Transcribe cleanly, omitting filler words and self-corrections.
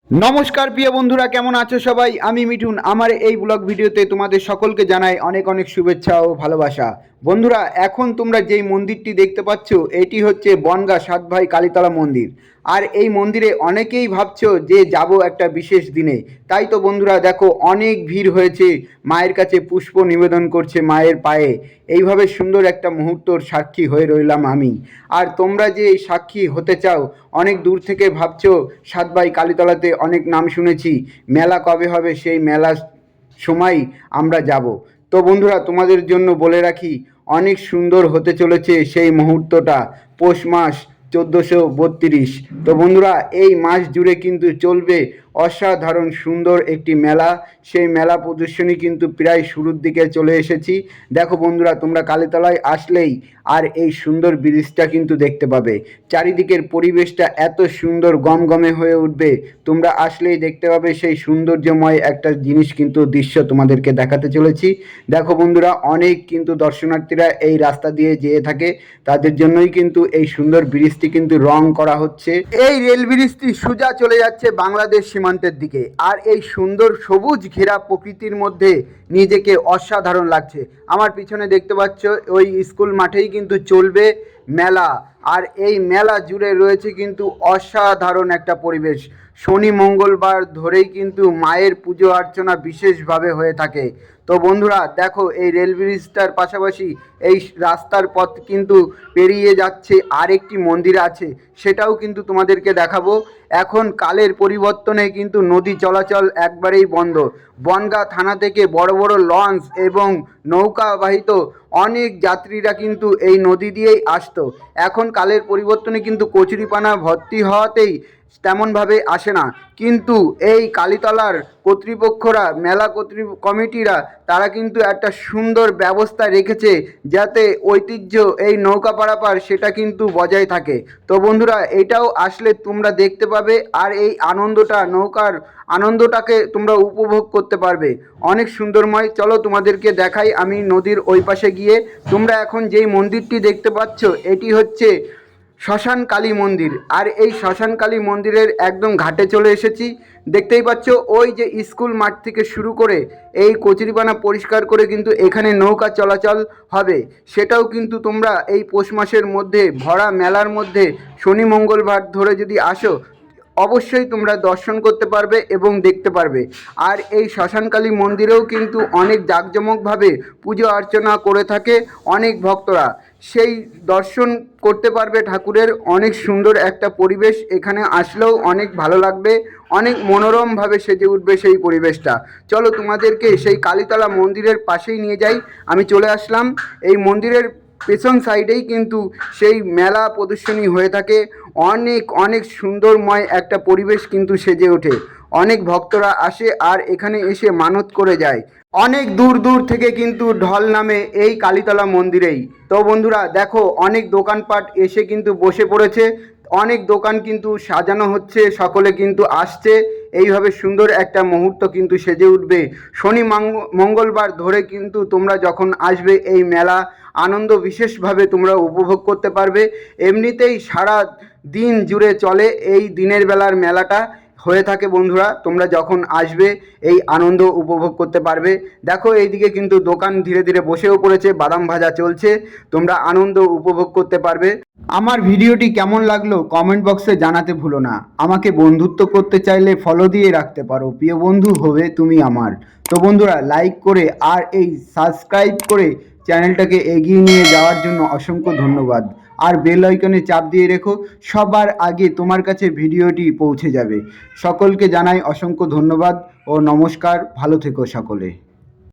নমস্কার প্রিয় বন্ধুরা, কেমন আছো সবাই? আমি মিঠুন। আমার এই ব্লগ ভিডিওতে তোমাদের সকলকে জানাই অনেক অনেক শুভেচ্ছা ও ভালোবাসা। বন্ধুরা, এখন তোমরা যেই মন্দিরটি দেখতে পাচ্ছ এটি হচ্ছে বনগাঁ সাত ভাই কালীতলা মন্দির। আর এই মন্দিরে অনেকেই ভাবছো যে যাব একটা বিশেষ দিনে। তাই তো বন্ধুরা দেখো, অনেক ভিড় হয়েছে, মায়ের কাছে পুষ্প নিবেদন করছে মায়ের পায়ে। এইভাবে সুন্দর একটা মুহূর্তর সাক্ষী হয়ে রইলাম আমি। আর তোমরা যে এই সাক্ষী হতে চাও, অনেক দূর থেকে ভাবছো সাত ভাই কালীতলাতে অনেক নাম শুনেছি, মেলা কবে হবে, সেই মেলার সময় আমরা যাব। তো বন্ধুরা, তোমাদের জন্য বলে রাখি, অনেক সুন্দর হতে চলেছে সেই মুহূর্তটা। পৌষ মাস 1432। তো বন্ধুরা, এই মাস জুড়ে কিন্তু চলবে অসাধারণ সুন্দর একটি মেলা। সেই মেলা প্রদর্শনী কিন্তু প্রায় শুরুর দিকে চলে এসেছি। দেখো বন্ধুরা, তোমরা কালীতলায় আসলেই আর এই সুন্দর ব্রিজটা কিন্তু দেখতে পাবে। চারিদিকের পরিবেশটা এত সুন্দর গমগমে হয়ে উঠবে, তোমরা আসলেই দেখতে পাবে সেই সৌন্দর্যময় একটা জিনিস, কিন্তু দৃশ্য তোমাদেরকে দেখাতে চলেছি। দেখো বন্ধুরা, অনেক কিন্তু দর্শনার্থীরা এই রাস্তা দিয়ে যেয়ে থাকে, তাদের জন্যই কিন্তু এই সুন্দর ব্রিজটি কিন্তু রং করা হচ্ছে। এই রেল ব্রিজটি সোজা চলে যাচ্ছে বাংলাদেশ সীমান্তের দিকে। আর এই সুন্দর সবুজ ঘেরা প্রকৃতির মধ্যে নিজেকে অসাধারণ লাগছে। আমার পিছনে দেখতে পাচ্ছ ওই স্কুল মাঠেই কিন্তু চলবে মেলা। আর এই মেলা জুড়ে রয়েছে কিন্তু অসাধারণ একটা পরিবেশ। শনি মঙ্গলবার ধরেই কিন্তু মায়ের পুজো অর্চনা বিশেষভাবে হয়ে থাকে। তো বন্ধুরা দেখো, এই রেল ব্রিজটার পাশাপাশি এই রাস্তার পথ কিন্তু পেরিয়ে যাচ্ছে আরেকটি মন্দির আছে, সেটাও কিন্তু তোমাদেরকে দেখাবো। এখন কালের পরিবর্তনে কিন্তু নদী চলাচল একবারেই বন্ধ। বনগাঁ থানা থেকে বড় বড় লঞ্চ এবং নৌকা বাহিত অনেক যাত্রীরা কিন্তু এই নদী দিয়েই আসতো। এখন কালের পরিবর্তনে কিন্তু কচুরিপানা ভর্তি হওয়াতেই তেমনভাবে আসে না। কিন্তু এই কালীতলার কর্তৃপক্ষরা, মেলা কমিটিরা, তারা কিন্তু একটা সুন্দর ব্যবস্থা রেখেছে যাতে ঐতিহ্য এই নৌকা পারাপার সেটা কিন্তু বজায় থাকে। তো বন্ধুরা, এটাও আসলে তোমরা দেখতে পাবে আর এই আনন্দটা, নৌকার আনন্দটাকে তোমরা উপভোগ করতে পারবে। অনেক সুন্দরময়। চলো তোমাদেরকে দেখাই আমি নদীর ওই পাশে গিয়ে। তোমরা এখন যেই মন্দিরটি দেখতে পাচ্ছ এটি হচ্ছে শ্মশান কালী মন্দির। আর এই শ্মশান কালী মন্দিরের একদম ঘাটে চলে এসেছি। দেখতেই পাচ্ছ ওই যে স্কুল মাঠ থেকে শুরু করে এই কচুরিপানা পরিষ্কার করে কিন্তু এখানে নৌকা চলাচল হবে। সেটাও কিন্তু তোমরা এই পৌষ মাসের মধ্যে ভরা মেলার মধ্যে শনি মঙ্গলবার ধরে যদি আসো, অবশ্যই তোমরা দর্শন করতে পারবে এবং দেখতে পারবে। আর এই শ্মশানকালী মন্দিরেও কিন্তু অনেক জাঁকজমকভাবে পুজো অর্চনা করে থাকে অনেক ভক্তরা। সেই দর্শন করতে পারবে ঠাকুরের। অনেক সুন্দর একটা পরিবেশ, এখানে আসলেও অনেক ভালো লাগবে, অনেক মনোরমভাবে সেজে উঠবে সেই পরিবেশটা। চলো তোমাদেরকে সেই কালীতলা মন্দিরের পাশেই নিয়ে যাই। আমি চলে আসলাম। এই মন্দিরের পেছন সাইডেই কিন্তু সেই মেলা প্রদর্শনী হয়ে থাকে। অনেক অনেক সুন্দরময় একটা পরিবেশ কিন্তু সেজে ওঠে। অনেক ভক্তরা আসে আর এখানে এসে মানত করে যায়। অনেক দূর দূর থেকে কিন্তু ঢল নামে এই কালীতলা মন্দিরেই। তো বন্ধুরা দেখো, অনেক দোকানপাট এসে কিন্তু বসে পড়েছে, অনেক দোকান কিন্তু সাজানো হচ্ছে, সকলে কিন্তু আসছে। এইভাবে সুন্দর একটা মুহূর্ত কিন্তু সেজে উঠবে। শনি মঙ্গলবার ধরে কিন্তু তোমরা যখন আসবে এই মেলা আনন্দ বিশেষভাবে তোমরা উপভোগ করতে পারবে। এমনিতেই সারা দিন জুড়ে চলে এই দিনের বেলার মেলাটা হয়ে থাকে। বন্ধুরা, তোমরা যখন আসবে এই আনন্দ উপভোগ করতে পারবে। দেখো এইদিকে কিন্তু দোকান ধীরে ধীরে বসেও পড়েছে, বাদাম ভাজা চলছে, তোমরা আনন্দ উপভোগ করতে পারবে। আমার ভিডিওটি কেমন লাগলো কমেন্ট বক্সে জানাতে ভুলো না। আমাকে বন্ধুত্ব করতে চাইলে ফলো দিয়ে রাখতে পারো, প্রিয় বন্ধু হবে তুমি আমার। তো বন্ধুরা, লাইক করে আর এই সাবস্ক্রাইব করে চ্যানেলটাকে এগিয়ে নিয়ে যাওয়ার জন্য অসংখ্য ধন্যবাদ। আর বেল আইকনে চাপ দিয়ে রেখো, সবার আগে তোমার কাছে ভিডিওটি পৌঁছে যাবে। সকলকে জানাই অসংখ্য ধন্যবাদ ও নমস্কার। ভালো থেকো সকলে।